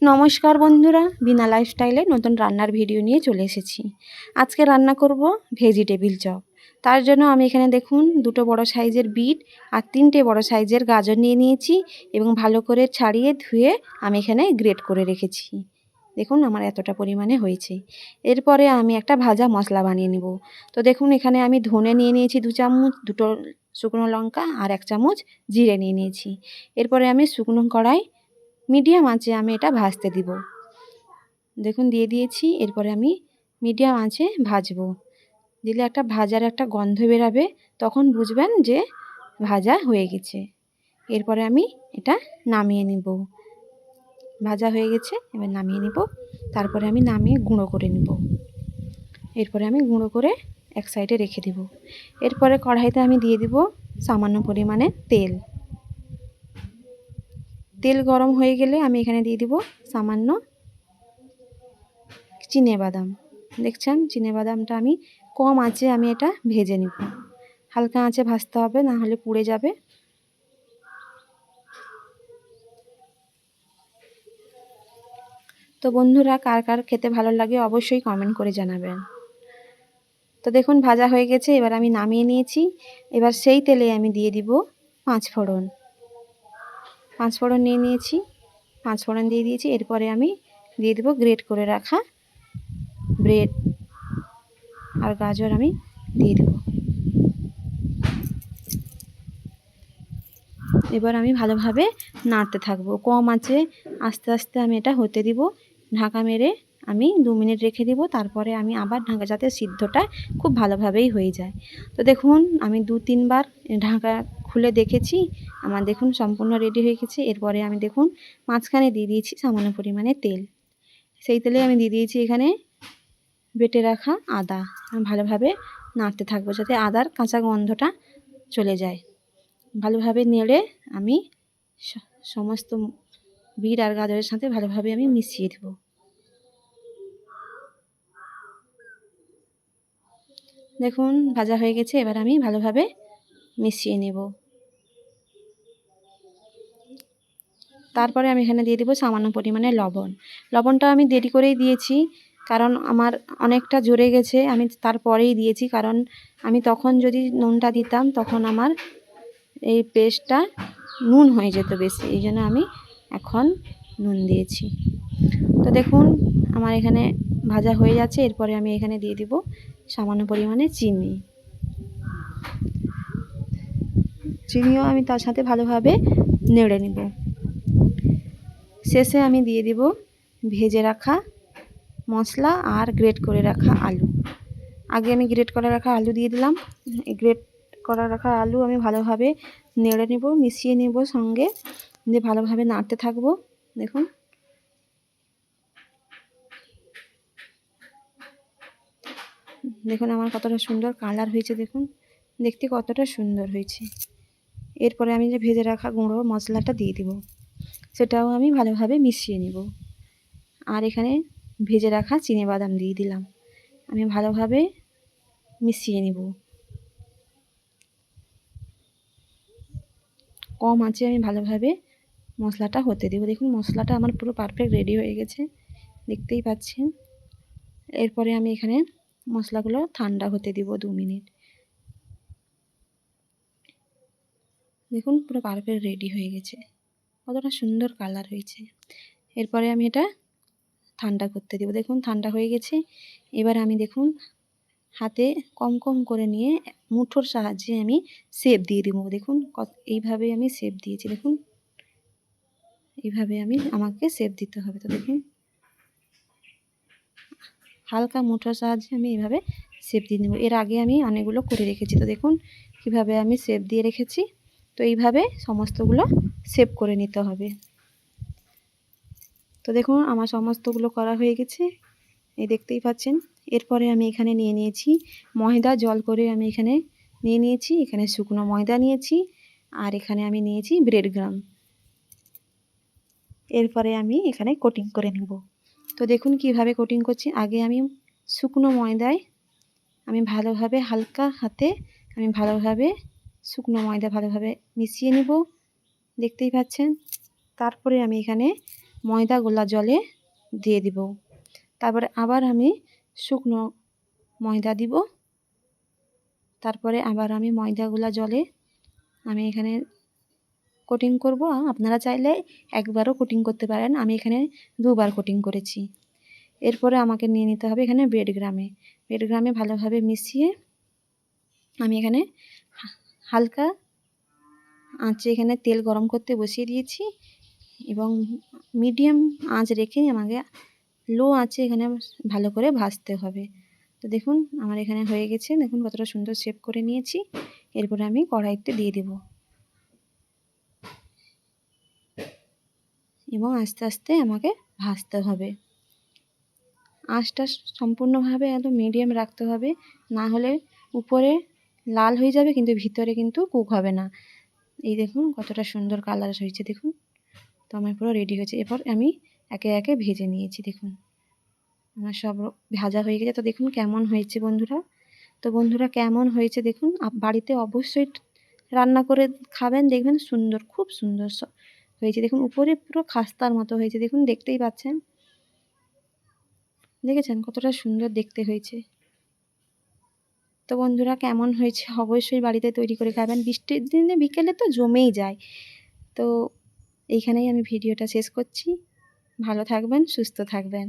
নমস্কার বন্ধুরা, বিনা লাইফস্টাইলে নতুন রান্নার ভিডিও নিয়ে চলে এসেছি। আজকে রান্না করব ভেজিটেবিল চপ। তার জন্য আমি এখানে দেখুন দুটো বড় সাইজের বিট আর তিনটে বড় সাইজের গাজর নিয়ে নিয়েছি এবং ভালো করে ছাড়িয়ে ধুয়ে আমি এখানে গ্রেট করে রেখেছি। দেখুন আমার এতটা পরিমাণে হয়েছে। এরপরে আমি একটা ভাজা মশলা বানিয়ে নেব। তো দেখুন এখানে আমি ধনে নিয়ে নিয়েছি 2 চামচ, দুটো শুকনো লঙ্কা আর 1 চামচ জিরে নিয়ে নিয়েছি। এরপরে আমি শুকনো কড়াই মিডিয়াম আঁচে আমি এটা ভাজতে দিব। দেখুন দিয়ে দিয়েছি। এরপরে আমি মিডিয়াম আঁচে ভাজবো। দিলে একটা ভাজার একটা গন্ধ বেরাবে, তখন বুঝবেন যে ভাজা হয়ে গেছে। এরপরে আমি এটা নামিয়ে নেব। ভাজা হয়ে গেছে, এবার নামিয়ে নেব। তারপরে আমি নামিয়ে গুঁড়ো করে নেব। এরপরে আমি গুঁড়ো করে এক সাইডে রেখে দেব। এরপরে কড়াইতে আমি দিয়ে দিব সামান্য পরিমাণে তেল। তেল গরম হয়ে গেলে আমি এখানে দিয়ে দিব সামান্য চিনেবাদাম। দেখছেন চিনেবাদামটা আমি কম আঁচে আমি এটা ভেজে নিব। হালকা আঁচে ভাজতে হবে, না হলে পুড়ে যাবে। তো বন্ধুরা, কার কার খেতে ভালো লাগে অবশ্যই কমেন্ট করে জানাবেন। তো দেখুন ভাজা হয়ে গেছে, এবার আমি নামিয়ে নিয়েছি। এবার সেই তেলে আমি দিয়ে দিব 5 ফোড়ন। 5 ফোড়ন নিয়ে নিয়েছি, 5 ফোড়ন দিয়ে দিয়েছি। এরপরে আমি দিয়ে দেব গ্রেট করে রাখা ব্রেড আর গাজর আমি দিয়ে দেব। এবার আমি ভালোভাবে নাড়তে থাকবো কম আঁচে। আস্তে আস্তে আমি এটা হতে দিব। ঢাকা মেরে আমি 2 মিনিট রেখে দিব। তারপরে আমি আবার ঢাকা, যাতে সিদ্ধটা খুব ভালোভাবেই হয়ে যায়। তো দেখুন আমি 2-3 বার ঢাকা খুলে দেখেছি। আমার দেখুন সম্পূর্ণ রেডি হয়ে গেছে। এরপরে আমি দেখুন মাঝখানে দিয়ে দিয়েছি সামান্য পরিমাণে তেল। সেই তেলে আমি দিয়ে দিয়েছি এখানে বেটে রাখা আদা। আমি ভালোভাবে নাড়তে থাকবো যাতে আদার কাঁচা গন্ধটা চলে যায়। ভালোভাবে নেড়ে আমি সমস্ত বিট আর গাজরের সাথে ভালোভাবে আমি মিশিয়ে দেব। দেখুন ভাজা হয়ে গেছে, এবার আমি ভালোভাবে মিশিয়ে নেব। তারপরে আমি এখানে দিয়ে দেবো সামান্য পরিমাণে লবণ। লবণটা আমি দেরি করেই দিয়েছি, কারণ আমার অনেকটা জড়ে গেছে। আমি তারপরেই দিয়েছি, কারণ আমি তখন যদি নুনটা দিতাম তখন আমার এই পেস্টটা নুন হয়ে যেত বেশি, এই জন্য আমি এখন নুন দিয়েছি। তো দেখুন আমার এখানে ভাজা হয়ে যাচ্ছে। এরপরে আমি এখানে দিয়ে দিব সামান্য পরিমাণে চিনি। চিনিও আমি তার সাথে ভালোভাবে নেড়ে নেব। শেষে আমি দিয়ে দিব ভেজে রাখা মশলা আর গ্রেট করে রাখা আলু। আগে আমি গ্রেট করে রাখা আলু দিয়ে দিলাম। এই গ্রেট করা রাখা আলু আমি ভালোভাবে নেড়ে নেব, মিশিয়ে নেব সঙ্গে, দিয়ে ভালোভাবে নাড়তে থাকবো। দেখুন দেখুন আমার কতটা সুন্দর কালার হয়েছে। দেখুন দেখতে কতটা সুন্দর হয়েছে। এরপরে আমি যে ভেজে রাখা গুঁড়ো মশলাটা দিয়ে দিব, সেটাও আমি ভালোভাবে মিশিয়ে নেব। আর এখানে ভেজে রাখা চিনেবাদাম দিয়ে দিলাম। আমি ভালোভাবে মিশিয়ে নেব। কম আঁচে আমি ভালোভাবে মশলাটা হতে দেব। দেখুন মশলাটা আমার পুরো পারফেক্ট রেডি হয়ে গেছে, দেখতেই পাচ্ছেন। এরপরে আমি এখানে মশলাগুলো ঠান্ডা হতে দিব 2 মিনিট। দেখুন পুরো পারফেক্ট রেডি হয়ে গেছে, কতটা সুন্দর কালার হয়েছে। এরপরে আমি এটা ঠান্ডা করতে দেব। দেখুন ঠান্ডা হয়ে গেছে। এবার আমি দেখুন হাতে কম কম করে নিয়ে মুঠোর সাহায্যে আমি শেপ দিয়ে দেবো। দেখুন এইভাবে আমি শেপ দিয়েছি। দেখুন এইভাবে আমাকে শেপ দিতে হবে। তো দেখুন হালকা মুঠোর সাহায্যে আমি এইভাবে শেপ দিয়ে নেব। এর আগে আমি অনেকগুলো করে রেখেছি। তো দেখুন কীভাবে আমি শেপ দিয়ে রেখেছি। তো এইভাবে সমস্তগুলো শেপ করে নিতে হবে। তো দেখুন আমার সমস্তগুলো করা হয়ে গেছে, এই দেখতেই পাচ্ছেন। এরপরে আমি এখানে নিয়ে নিয়েছি ময়দা। জল করে আমি এখানে নিয়ে নিয়েছি। এখানে শুকনো ময়দা নিয়েছি, আর এখানে আমি নিয়েছি ব্রেড গ্রাম। এরপরে আমি এখানে কোটিং করে নেব। তো দেখুন কিভাবে কোটিং করছি। আগে আমি শুকনো ময়দায় আমি ভালোভাবে হালকা হাতে আমি ভালোভাবে শুকনো ময়দা ভালোভাবে মিশিয়ে নেব, দেখতেই পাচ্ছেন। তারপরে আমি এখানে ময়দা গোলা জলে দিয়ে দিব। তারপরে আবার আমি শুকনো ময়দা দিব। তারপরে আবার আমি ময়দাগুলা জলে আমি এখানে কোটিং করব। আপনারা চাইলে একবারও কোটিং করতে পারেন, আমি এখানে 2বার কোটিং করেছি। এরপরে আমাকে নিয়ে নিতে হবে এখানে ব্রেডগ্রামে ভালোভাবে মিশিয়ে আমি এখানে হালকা আঁচে এখানে তেল গরম করতে বসিয়ে দিয়েছি এবং মিডিয়াম আঁচ রেখে আমাকে লো আঁচে এখানে ভালো করে ভাজতে হবে। তো দেখুন আমার এখানে হয়ে গেছে, দেখুন কতটা সুন্দর শেপ করে নিয়েছি। এরপরে আমি কড়াইতে দিয়ে দেব এবং আস্তে আস্তে আমাকে ভাজতে হবে। আঁচটা সম্পূর্ণভাবে একদম মিডিয়াম রাখতে হবে, না হলে উপরে লাল হয়ে যাবে কিন্তু ভিতরে কিন্তু কুক হবে না। এই দেখুন কতটা সুন্দর কালার হয়েছে, দেখুন। তো আমার পুরো রেডি হয়েছে। এরপর আমি একে একে ভেজে নিয়েছি, দেখুন আমার সব ভাজা হয়ে গেছে। তো দেখুন কেমন হয়েছে বন্ধুরা। তো বন্ধুরা কেমন হয়েছে দেখুন, বাড়িতে অবশ্যই রান্না করে খাবেন, দেখবেন সুন্দর, খুব সুন্দর হয়েছে। দেখুন উপরে পুরো খাস্তার মতো হয়েছে, দেখুন দেখতেই পাচ্ছেন, দেখেছেন কতটা সুন্দর দেখতে হয়েছে। তো বন্ধুরা কেমন হয়েছে অবশ্যই বাড়িতে তৈরি করে খাবেন, বৃষ্টির দিনে বিকেলে তো জমেই যায়। তো এইখানেই আমি ভিডিওটা শেষ করছি। ভালো থাকবেন, সুস্থ থাকবেন।